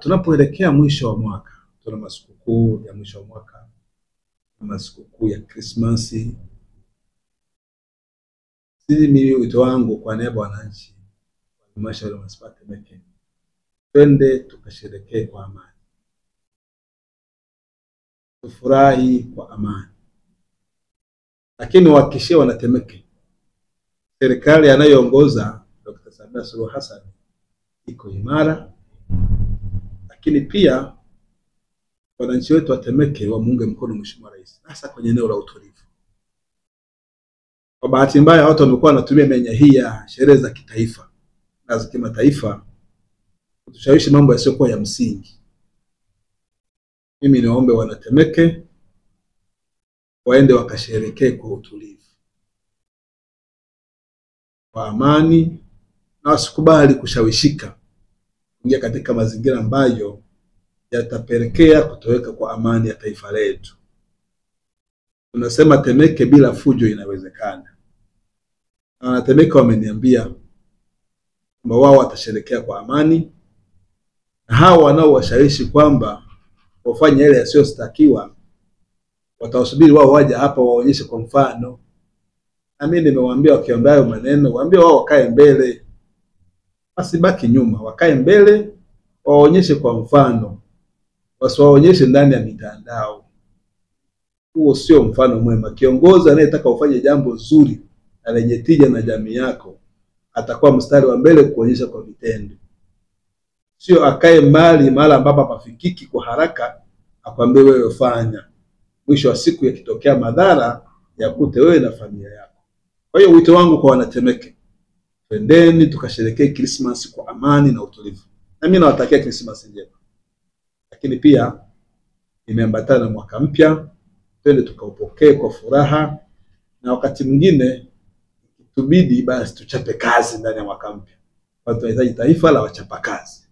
tunapoelekea mwisho wa mwaka, tuna masikukuu ya mwisho wa mwaka, masikukuu ya Krismasi. Mimi wito wangu kwa niaba ya wananchi wa halmashauri ya manispaa Temeke, twende tukasherekee kwa amani, tufurahi kwa amani. Lakini wahakikishie wana Temeke, serikali anayoongoza Dr. Samia Suluhu Hassan iko imara, lakini pia wananchi wetu wa Temeke wamuunge mkono Mheshimiwa Rais, hasa kwenye eneo la utulivu. Kwa bahati mbaya watu wamekuwa wanatumia menya hii ya sherehe za kitaifa na za kimataifa kutushawishi mambo yasiyokuwa ya msingi. Mimi niwaombe wana Temeke waende wakasherekee kwa utulivu, kwa amani, na wasikubali kushawishika kuingia katika mazingira ambayo yatapelekea kutoweka kwa amani ya taifa letu. Tunasema Temeke bila fujo inawezekana. Na wana Temeke wameniambia kwamba wao watasherekea kwa amani, na hao wanaowashawishi kwamba wafanye yale yasiyostakiwa watawasubiri wao waje hapa waonyeshe kwa mfano. Na mimi nimewaambia wakiambia hayo maneno, waambie wao wakae mbele, wasibaki nyuma, wakae mbele waonyeshe kwa mfano, wasiwaonyeshe ndani ya mitandao. Huo sio mfano mwema. Kiongozi anayetaka ufanye jambo zuri na lenye tija na jamii yako atakuwa mstari wa mbele kuonyesha kwa vitendo, sio akae mbali mahali ambapo pafikiki kwa haraka akwambie wewe fanya, mwisho wa siku yakitokea madhara yakute wewe na familia yako. Kwa hiyo wito wangu kwa wana Temeke, twendeni tukasherekee Krismasi kwa amani na utulivu. Na mimi nawatakia Krismasi njema. Lakini pia imeambatana na mwaka mpya, twende tukaupokee kwa furaha, na wakati mwingine tubidi basi tuchape kazi ndani ya mwaka mpya. Kwa tunahitaji taifa la wachapa kazi.